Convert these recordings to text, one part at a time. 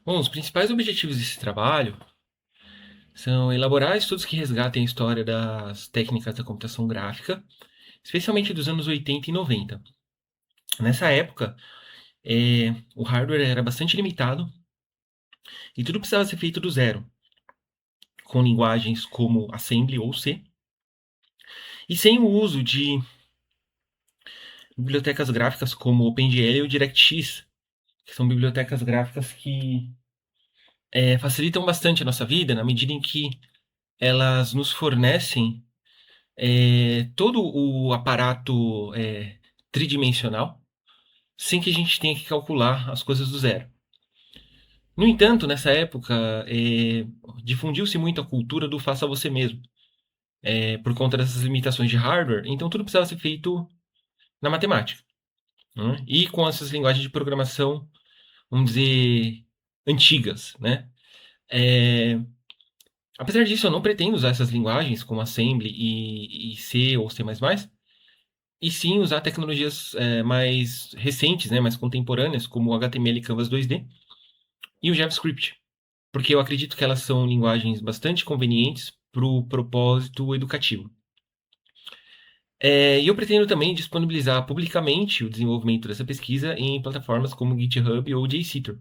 Bom, os principais objetivos desse trabalho são elaborar estudos que resgatem a história das técnicas da computação gráfica, especialmente dos anos 80 e 90. Nessa época, o hardware era bastante limitado e tudo precisava ser feito do zero, com linguagens como Assembly ou C, e sem o uso de bibliotecas gráficas como OpenGL ou DirectX, que são bibliotecas gráficas que facilitam bastante a nossa vida na medida em que elas nos fornecem todo o aparato tridimensional sem que a gente tenha que calcular as coisas do zero. No entanto, nessa época, difundiu-se muito a cultura do faça você mesmo, por conta dessas limitações de hardware, então tudo precisava ser feito na matemática, né? E com essas linguagens de programação, vamos dizer, antigas, né? É, Apesar disso, eu não pretendo usar essas linguagens como Assembly e C ou C++, e sim usar tecnologias mais recentes, né, mais contemporâneas, como o HTML e Canvas 2D e o JavaScript, porque eu acredito que elas são linguagens bastante convenientes para o propósito educativo. E eu pretendo também disponibilizar publicamente o desenvolvimento dessa pesquisa em plataformas como GitHub ou JCeter.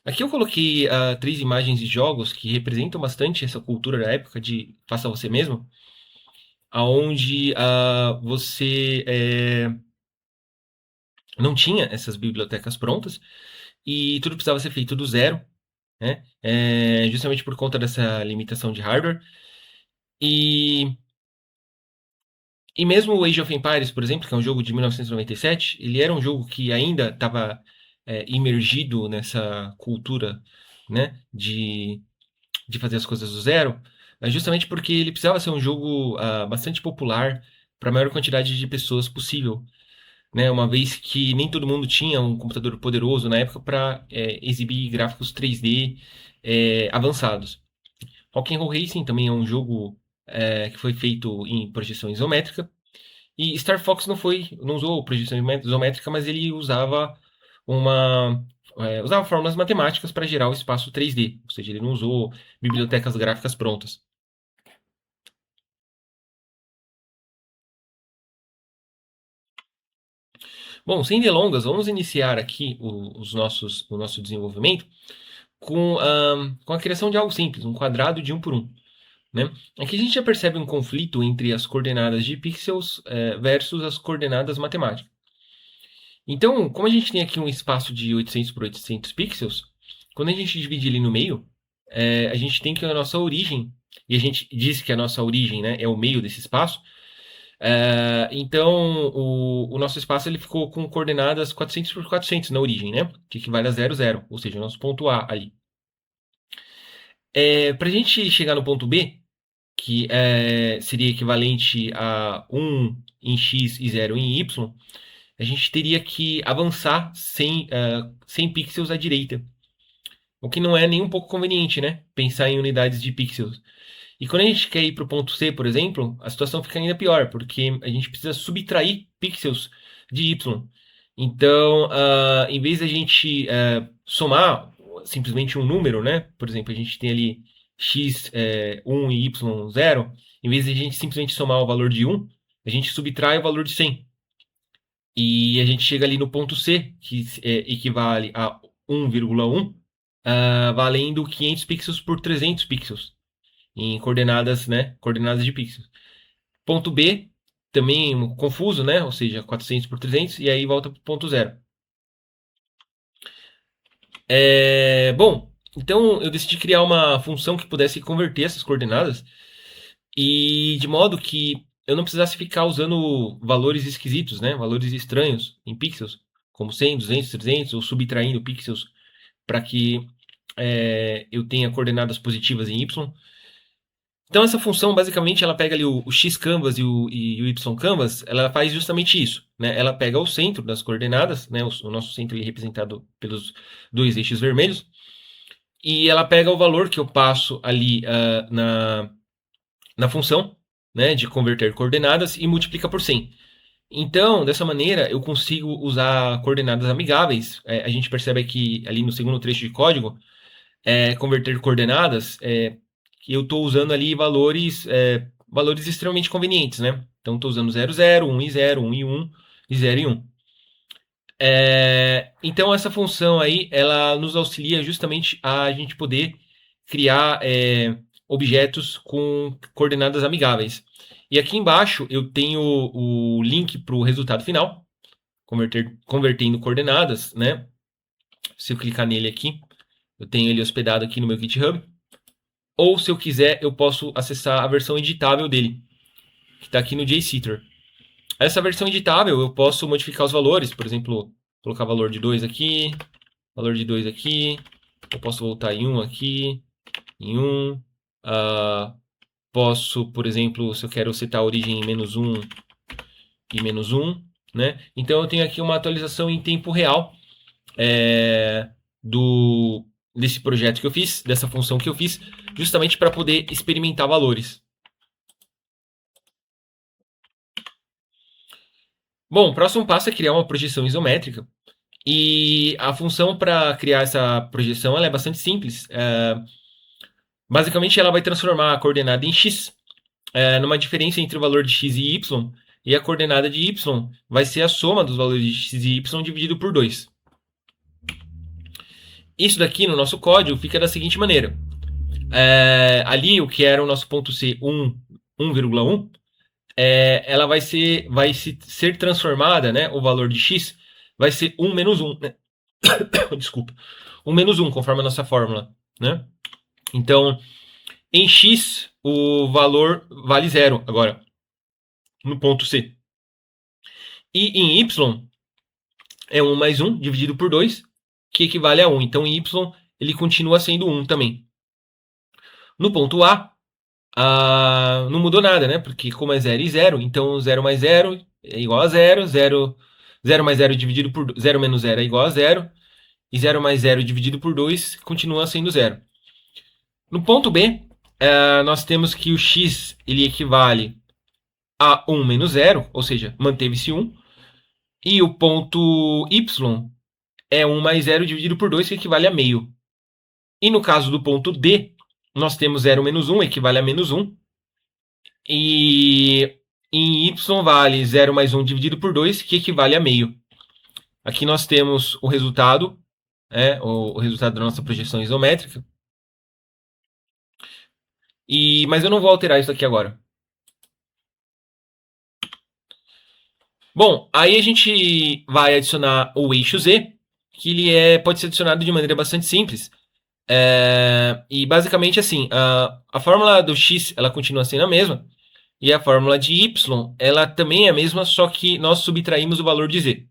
Aqui eu coloquei três imagens de jogos que representam bastante essa cultura da época de faça você mesmo, aonde você não tinha essas bibliotecas prontas e tudo precisava ser feito do zero, né? Justamente por conta dessa limitação de hardware. E, e mesmo o Age of Empires, por exemplo, que é um jogo de 1997, ele era um jogo que ainda estava imergido nessa cultura, né, de fazer as coisas do zero, justamente porque ele precisava ser um jogo bastante popular para a maior quantidade de pessoas possível, né? Uma vez que nem todo mundo tinha um computador poderoso na época para exibir gráficos 3D avançados. Rock'n'Roll Racing também é um jogo que foi feito em projeção isométrica. E Star Fox não usou projeção isométrica, mas ele usava fórmulas matemáticas para gerar o espaço 3D, ou seja, ele não usou bibliotecas gráficas prontas. Bom, sem delongas, vamos iniciar aqui o nosso desenvolvimento com a criação de algo simples, um quadrado de um por um, né? Aqui a gente já percebe um conflito entre as coordenadas de pixels versus as coordenadas matemáticas. Então, como a gente tem aqui um espaço de 800 por 800 pixels, quando a gente divide ele no meio, a gente tem que a nossa origem, e a gente diz que a nossa origem, né, é o meio desse espaço. Então, o nosso espaço ele ficou com coordenadas 400 por 400 na origem, né? Que equivale a 0, 0, ou seja, o nosso ponto A ali. Para a gente chegar no ponto B, que seria equivalente a 1 em x e 0 em y, a gente teria que avançar 100 pixels à direita. O que não é nem um pouco conveniente, né? Pensar em unidades de pixels. E quando a gente quer ir para o ponto C, por exemplo, a situação fica ainda pior, porque a gente precisa subtrair pixels de Y. Então, em vez da gente somar simplesmente um número, né? Por exemplo, a gente tem ali x 1 e y 0. Em vez de a gente simplesmente somar o valor de 1, a gente subtrai o valor de 100. E a gente chega ali no ponto C, que equivale a 1,1, valendo 500 pixels por 300 pixels em coordenadas, né? Coordenadas de pixels. Ponto B, também confuso, né? Ou seja, 400 por 300, e aí volta para o ponto zero. Bom, então eu decidi criar uma função que pudesse converter essas coordenadas e de modo que eu não precisasse ficar usando valores esquisitos, né? Valores estranhos em pixels, como 100, 200, 300, ou subtraindo pixels para que eu tenha coordenadas positivas em y. Então essa função, basicamente, ela pega ali o x-canvas e o y-canvas, ela faz justamente isso, né? Ela pega o centro das coordenadas, né? O nosso centro é representado pelos dois eixos vermelhos, e ela pega o valor que eu passo ali na função, né, de converter coordenadas e multiplica por 100. Então, dessa maneira, eu consigo usar coordenadas amigáveis. A gente percebe que ali no segundo trecho de código, converter coordenadas, que eu estou usando ali valores extremamente convenientes, né? Então, estou usando 0, 0, 1 e 0, 1 e 1 e 0 e 1. Então, essa função aí, ela nos auxilia justamente a gente poder criar objetos com coordenadas amigáveis. E aqui embaixo eu tenho o link para o resultado final, convertendo coordenadas, né? Se eu clicar nele aqui, eu tenho ele hospedado aqui no meu GitHub. Ou, se eu quiser, eu posso acessar a versão editável dele, que está aqui no JSetter. Essa versão editável, eu posso modificar os valores, por exemplo, colocar valor de 2 aqui, valor de 2 aqui, eu posso voltar em 1 aqui, em 1, posso, por exemplo, se eu quero setar a origem em -1 e -1, né? Então eu tenho aqui uma atualização em tempo real desse projeto que eu fiz, dessa função que eu fiz, justamente para poder experimentar valores. Bom, o próximo passo é criar uma projeção isométrica. E a função para criar essa projeção ela é bastante simples. Basicamente, ela vai transformar a coordenada em x numa diferença entre o valor de x e y, e a coordenada de y vai ser a soma dos valores de x e y dividido por 2. Isso daqui no nosso código fica da seguinte maneira. Ali, o que era o nosso ponto C, 1,1, ela vai ser transformada, né, o valor de x vai ser 1 menos 1, né? Desculpa. 1 menos 1, conforme a nossa fórmula, né? Então, em x, o valor vale 0 agora, no ponto C. E em y, é 1 mais 1 dividido por 2, que equivale a 1. Então, em y, ele continua sendo 1 também. No ponto A, não mudou nada, né? Porque como é 0 e 0, então 0 mais 0 é igual a 0, 0 mais 0 dividido por 0 menos 0 é igual a 0, e 0 mais 0 dividido por 2 continua sendo 0. No ponto B, nós temos que o x ele equivale a 1 menos 0, ou seja, manteve-se 1, e o ponto y é 1 mais 0 dividido por 2, que equivale a meio. E no caso do ponto D, nós temos 0 menos 1, equivale a menos 1, e em y vale 0 mais 1 dividido por 2, que equivale a meio. Aqui nós temos o resultado, o resultado da nossa projeção isométrica. Mas eu não vou alterar isso aqui agora. Bom, aí a gente vai adicionar o eixo Z, que ele pode ser adicionado de maneira bastante simples. E basicamente assim, a fórmula do x ela continua sendo a mesma, e a fórmula de y ela também é a mesma, só que nós subtraímos o valor de z.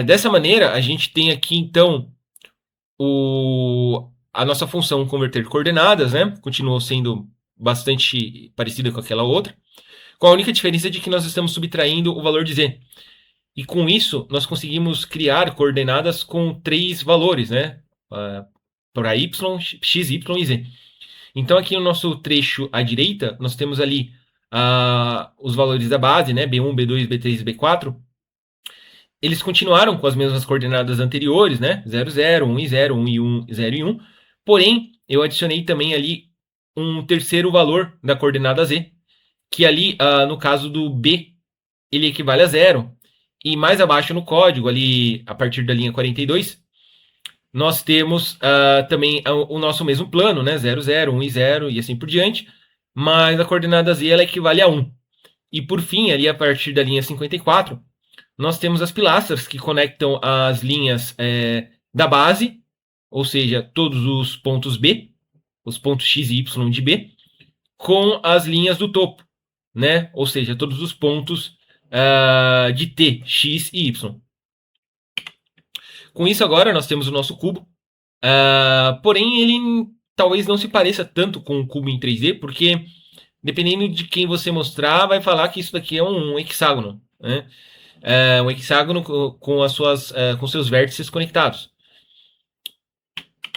Dessa maneira, a gente tem aqui então a nossa função converter coordenadas, né? Continuou sendo bastante parecida com aquela outra, com a única diferença de que nós estamos subtraindo o valor de z. E com isso, nós conseguimos criar coordenadas com 3 valores, né? Para y, x, y e z. Então, aqui no nosso trecho à direita, nós temos ali os valores da base, né? B1, B2, B3 e B4. Eles continuaram com as mesmas coordenadas anteriores, né? 0, 0, 1 e 0, 1 e 1, 0 e 1. Porém, eu adicionei também ali um terceiro valor da coordenada z, que ali, no caso do B, ele equivale a 0. E mais abaixo no código, ali a partir da linha 42, nós temos também o nosso mesmo plano, né? 0, 0, 1 e 0 e assim por diante, mas a coordenada z ela equivale a 1. E por fim, ali a partir da linha 54, nós temos as pilastras que conectam as linhas da base, ou seja, todos os pontos B, os pontos x e y de B, com as linhas do topo, né? Ou seja, todos os pontos de T, X e Y. Com isso agora nós temos o nosso cubo, porém ele talvez não se pareça tanto com o cubo em 3D, porque dependendo de quem você mostrar, vai falar que isso daqui é um hexágono, né? Um hexágono com seus vértices conectados.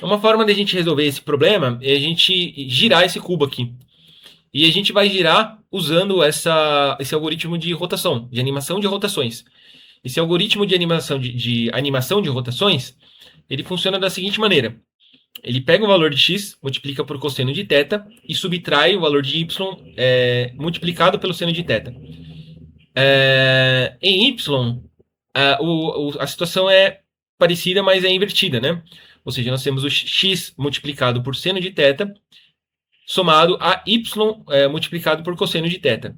Uma forma de a gente resolver esse problema é a gente girar esse cubo aqui. E a gente vai girar usando esse algoritmo de rotação, de animação de rotações. Esse algoritmo de animação de rotações, ele funciona da seguinte maneira. Ele pega o valor de x, multiplica por cosseno de θ e subtrai o valor de y multiplicado pelo seno de θ. Em y, a situação é parecida, mas é invertida, né? Ou seja, nós temos o x multiplicado por seno de θ somado a y multiplicado por cosseno de θ.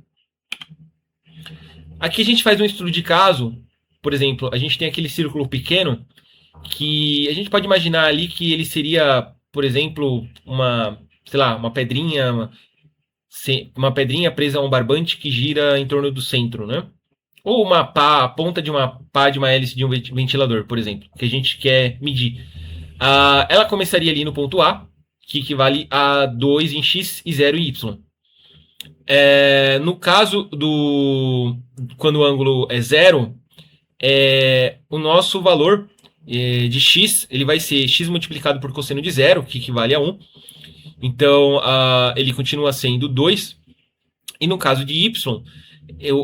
Aqui a gente faz um estudo de caso. Por exemplo, a gente tem aquele círculo pequeno que a gente pode imaginar ali que ele seria, por exemplo, uma pedrinha, uma pedrinha presa a um barbante que gira em torno do centro, né? Ou a ponta de uma pá de uma hélice de um ventilador, por exemplo, que a gente quer medir. Ela começaria ali no ponto A, que equivale a 2 em x e 0 em y. No caso quando o ângulo é 0, o nosso valor de x ele vai ser x multiplicado por cosseno de 0, que equivale a 1. Então, ele continua sendo 2. E no caso de y,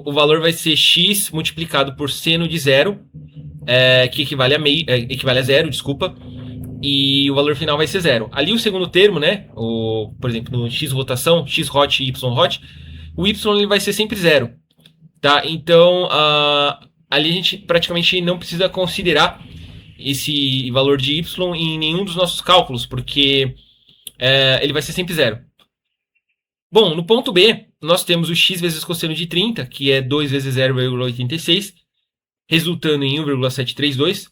o valor vai ser x multiplicado por seno de 0, que equivale a 0, desculpa. E o valor final vai ser 0. Ali o segundo termo, né? Por exemplo, no x rotação, x hot e y hot, o y ele vai ser sempre 0. Tá? Então, ali a gente praticamente não precisa considerar esse valor de y em nenhum dos nossos cálculos, porque ele vai ser sempre 0. Bom, no ponto B, nós temos o x vezes cosseno de 30, que é 2 vezes 0,86, resultando em 1,732.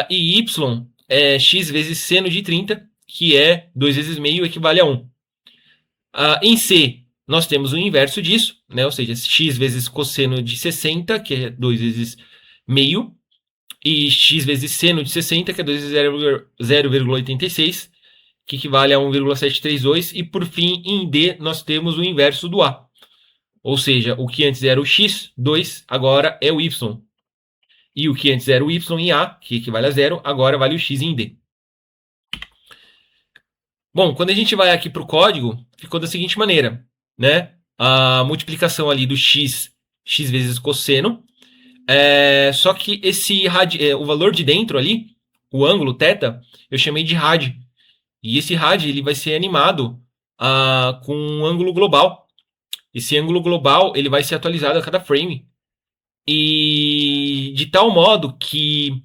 E y é x vezes seno de 30, que é 2 vezes meio, equivale a 1. Em C, nós temos o inverso disso, né? Ou seja, x vezes cosseno de 60, que é 2 vezes meio, e x vezes seno de 60, que é 2 vezes 0,86, que equivale a 1,732. E por fim, em D, nós temos o inverso do A. Ou seja, o que antes era o x, 2, agora é o y. E o que antes era o y em A, que equivale a 0, agora vale o x em D. Bom, quando a gente vai aqui para o código, ficou da seguinte maneira, né? A multiplicação ali do x vezes cosseno. Só que o valor de dentro ali, o ângulo θ, eu chamei de rad. E esse rad ele vai ser animado com um ângulo global. Esse ângulo global ele vai ser atualizado a cada frame. E de tal modo que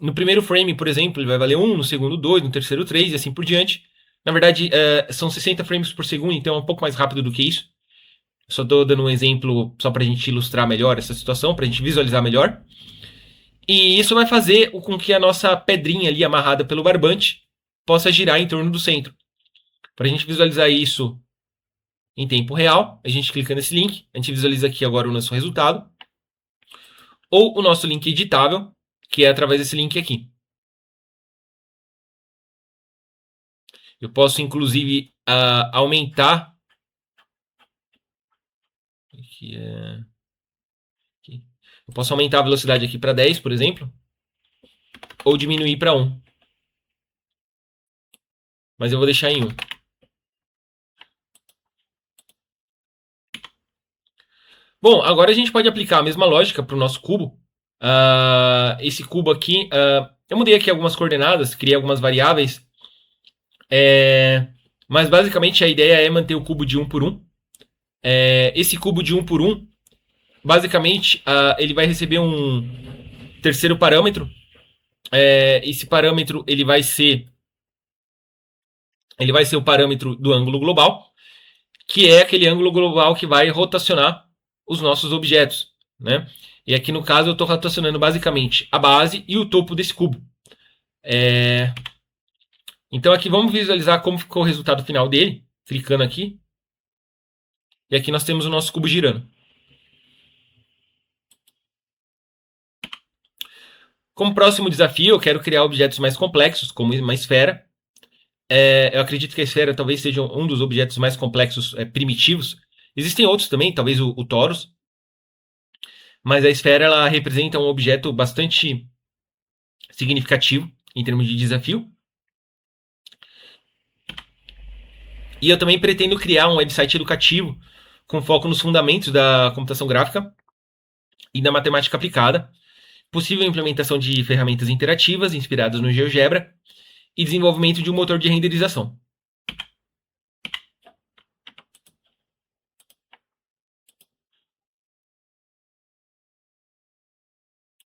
no primeiro frame, por exemplo, ele vai valer 1, no segundo 2, no terceiro 3 e assim por diante. Na verdade, são 60 frames por segundo, então é um pouco mais rápido do que isso. Só estou dando um exemplo só para a gente ilustrar melhor essa situação, para a gente visualizar melhor. E isso vai fazer com que a nossa pedrinha ali amarrada pelo barbante possa girar em torno do centro. Para a gente visualizar isso em tempo real, a gente clica nesse link, a gente visualiza aqui agora o nosso resultado. Ou o nosso link editável, que é através desse link aqui. Eu posso, inclusive, aumentar. Eu posso aumentar a velocidade aqui para 10, por exemplo. Ou diminuir para 1. Mas eu vou deixar em 1. Bom, agora a gente pode aplicar a mesma lógica para o nosso cubo. Esse cubo aqui, eu mudei aqui algumas coordenadas, criei algumas variáveis. Mas basicamente a ideia é manter o cubo de 1 por 1. Esse cubo de 1 por 1, basicamente, ele vai receber um terceiro parâmetro. Esse parâmetro ele vai ser o parâmetro do ângulo global, que é aquele ângulo global que vai rotacionar os nossos objetos, né? E aqui no caso eu estou rotacionando basicamente a base e o topo desse cubo. Então aqui vamos visualizar como ficou o resultado final dele, clicando aqui. E aqui nós temos o nosso cubo girando. Como próximo desafio, eu quero criar objetos mais complexos, como uma esfera. Eu acredito que a esfera talvez seja um dos objetos mais complexos primitivos. Existem outros também, talvez o torus. Mas a esfera ela representa um objeto bastante significativo em termos de desafio. E eu também pretendo criar um website educativo com foco nos fundamentos da computação gráfica e da matemática aplicada, possível implementação de ferramentas interativas inspiradas no GeoGebra e desenvolvimento de um motor de renderização.